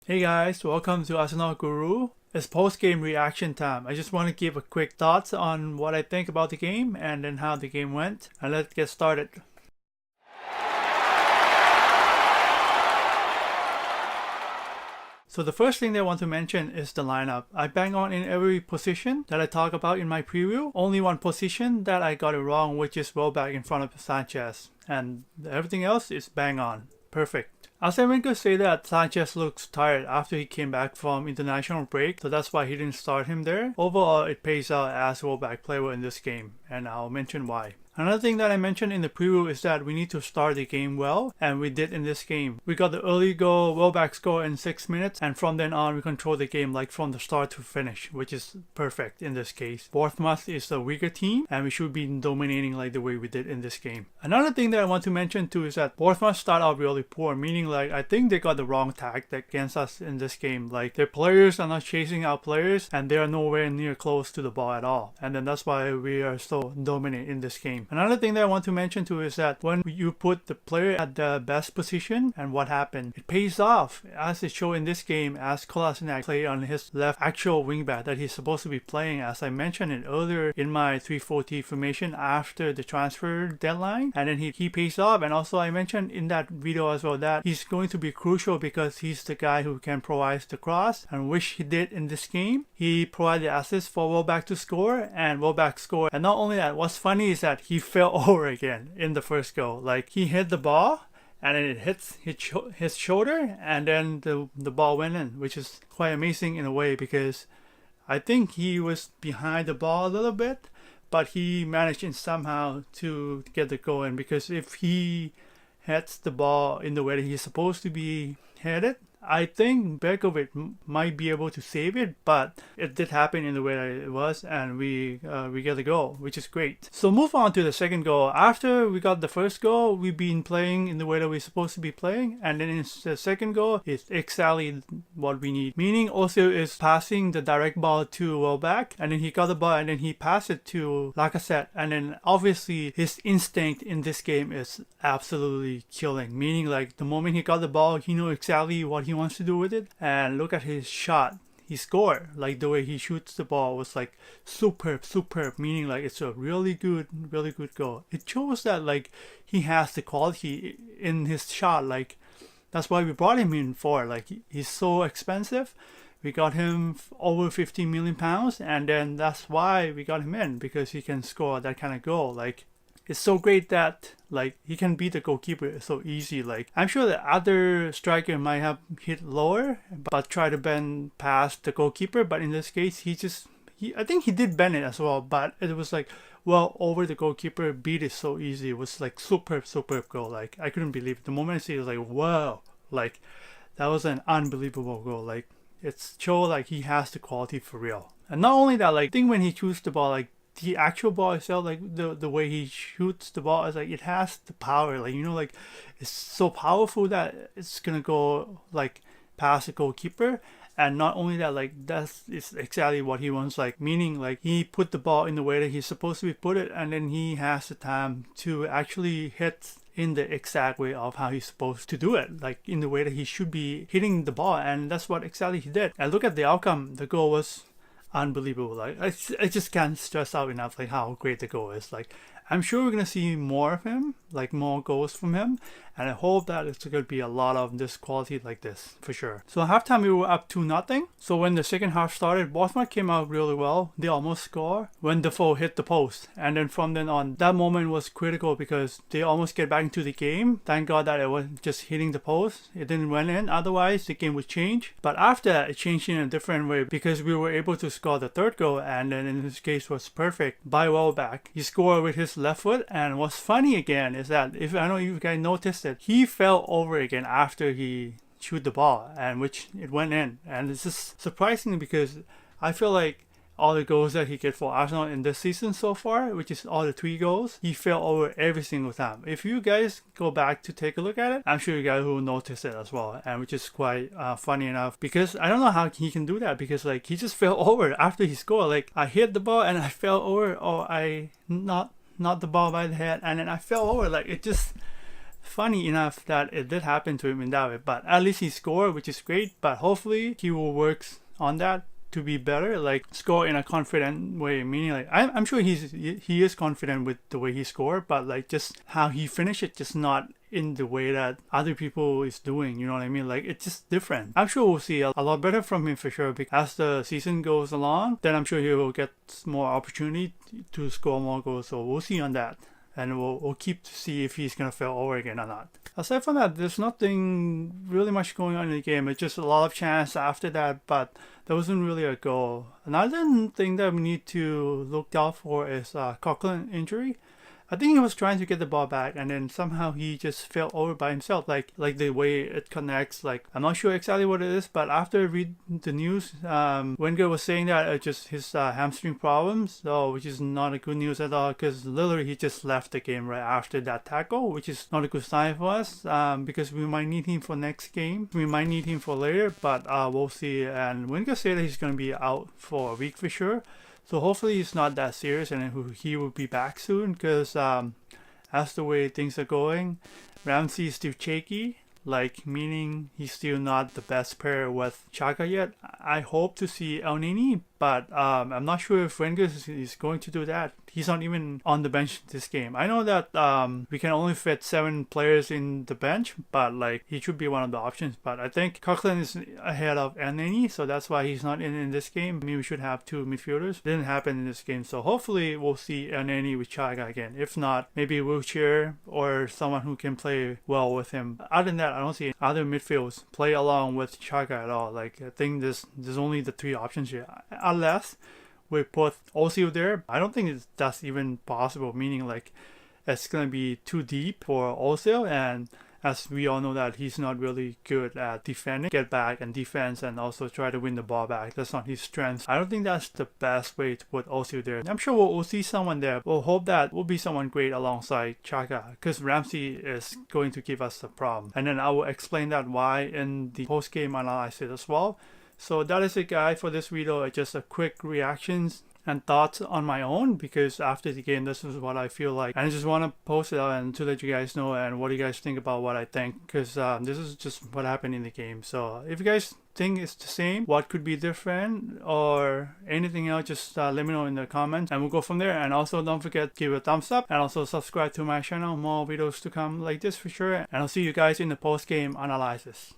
Hey guys, welcome to Arsenal Guru. It's post-game reaction time. I just want to give a quick thoughts on what I think about the game and then how the game went. And let's get started. So the first thing that I want to mention is the lineup. I bang on in every position that I talk about in my preview. Only one position that I got it wrong, which is Welback in front of Sanchez. And everything else is bang on. Perfect. Arsene could say that Sanchez looks tired after he came back from international break, so that's why he didn't start him there. Overall, it pays out as Welback play well in this game, and I'll mention why. Another thing that I mentioned in the preview is that we need to start the game well, and we did in this game. We got the early goal, Welback score in 6 minutes, and from then on we control the game like from the start to finish, which is perfect in this case. Bournemouth is the weaker team, and we should be dominating like the way we did in this game. Another thing that I want to mention too is that Bournemouth start out really poor, meaning like I think they got the wrong tactic against us in this game. Like their players are not chasing our players, and they are nowhere near close to the ball at all. And then that's why we are so dominant in this game. Another thing that I want to mention too is that when you put the player at the best position and what happened, it pays off as it showed in this game as Kolasinac played on his left actual wingback that he's supposed to be playing, as I mentioned it earlier in my 3-4-3 formation after the transfer deadline, and then he pays off. And also I mentioned in that video as well that he's going to be crucial because he's the guy who can provide the cross, and which he did in this game. He provided assist for Welback to score, and Welback scored. And not only that, what's funny is that he fell over again in the first goal. Like he hit the ball and then it hits his shoulder, and then the ball went in, which is quite amazing in a way because I think he was behind the ball a little bit, but he managed somehow to get the goal in, because if he hits the ball in the way that he's supposed to be headed, I think Begovic might be able to save it, but it did happen in the way that it was, and we get the goal, which is great. So move on to the second goal. After we got the first goal, we've been playing in the way that we're supposed to be playing, and then in the second goal, it's exactly what we need. Meaning also is passing the direct ball to Welback, and then he got the ball and then he passed it to Lacazette, and then obviously his instinct in this game is absolutely killing. Meaning like the moment he got the ball, he knew exactly what he wants to do with it, and look at his shot. He scored. Like the way he shoots the ball was like superb, meaning like it's a really good goal. It shows that like he has the quality in his shot. Like that's why we brought him in for. Like he's so expensive. We got him over 15 million pounds, and then that's why we got him in, because he can score that kind of goal. Like it's so great that like he can beat the goalkeeper so easy. Like I'm sure the other striker might have hit lower but try to bend past the goalkeeper, but in this case I think he did bend it as well, but it was like well over the goalkeeper, beat it so easy. It was like superb goal. Like I couldn't believe it. The moment I see it, was like wow, like that was an unbelievable goal. Like it's show like he has the quality for real. And not only that, like I think when he shoots the ball, like the actual ball itself, like the way he shoots the ball is like it has the power, like like it's so powerful that it's gonna go like past the goalkeeper. And not only that, like is exactly what he wants, like meaning like he put the ball in the way that he's supposed to be put it, and then he has the time to actually hit in the exact way of how he's supposed to do it, like in the way that he should be hitting the ball, and that's what exactly he did. And look at the outcome. The goal was unbelievable. Like I just can't stress out enough like how great the goal is. Like I'm sure we're gonna see more of him, like more goals from him, and I hope that it's gonna be a lot of this quality like this for sure. So at halftime we were up 2-0. So when the second half started, Bournemouth came out really well. They almost scored when Defoe hit the post, and then from then on, that moment was critical because they almost get back into the game. Thank God that it was just hitting the post. It didn't went in. Otherwise, the game would change. But after that, it changed in a different way because we were able to score the third goal, and then in this case was perfect by Welback. He scored with his left foot, and what's funny again is that if I know you guys noticed it, he fell over again after he shoot the ball, and which it went in. And it's just surprising because I feel like all the goals that he get for Arsenal in this season so far, which is all the 3 goals, he fell over every single time. If you guys go back to take a look at it, I'm sure you guys will notice it as well, and which is quite funny enough, because I don't know how he can do that, because like he just fell over after he scored. Like I hit the ball and I fell over, or I not the ball by the head, and then I fell over. Like it just funny enough that it did happen to him in that way. But at least he scored, which is great. But hopefully he will work on that to be better, like score in a confident way, meaning like I'm sure he is confident with the way he scored, but like just how he finished it, just not in the way that other people is doing, you know what I mean? Like it's just different. I'm sure we'll see a lot better from him for sure, because as the season goes along, then I'm sure he will get more opportunity to score more goals, so we'll see on that. And we'll keep to see if he's going to fail over again or not. Aside from that, there's nothing really much going on in the game. It's just a lot of chance after that, but there wasn't really a goal. Another thing that we need to look out for is Coquelin injury. I think he was trying to get the ball back, and then somehow he just fell over by himself, like the way it connects. Like I'm not sure exactly what it is, but after I read the news, Wenger was saying that it's just his hamstring problems, so which is not a good news at all, because literally he just left the game right after that tackle, which is not a good sign for us, because we might need him for next game. We might need him for later, but we'll see. And Wenger said that he's going to be out for a week for sure. So hopefully it's not that serious and he will be back soon, because as the way things are going, Ramsey is still shaky, like meaning he's still not the best pair with Xhaka yet. I hope to see El Nini, but I'm not sure if Wenger is going to do that. He's not even on the bench this game. I know that we can only fit 7 players in the bench, but like he should be one of the options. But I think Coquelin is ahead of El Nini, so that's why he's not in this game. I mean, we should have 2 midfielders. It didn't happen in this game, so hopefully we'll see El Nini with Xhaka again. If not, maybe Wilshere or someone who can play well with him. Other than that, I don't see other midfields play along with Xhaka at all. Like I think there's only the 3 options here, unless we put Ozil there. I don't think that's even possible, meaning like it's gonna be too deep for Ozil, and as we all know that he's not really good at defending, get back and defense, and also try to win the ball back. That's not his strength. I don't think that's the best way to put Ozil there. I'm sure we'll see someone there. We'll hope that will be someone great alongside Xhaka, because Ramsey is going to give us a problem. And then I will explain that why in the post-game analysis as well. So that is it, guys, for this video. Just a quick reactions and thoughts on my own, because after the game this is what I feel like, and I just want to post it out and to let you guys know and what do you guys think about what I think, because this is just what happened in the game. So if you guys think it's the same, what could be different, or anything else, just let me know in the comments and we'll go from there. And also don't forget to give it a thumbs up and also subscribe to my channel. More videos to come like this for sure, and I'll see you guys in the post game analysis.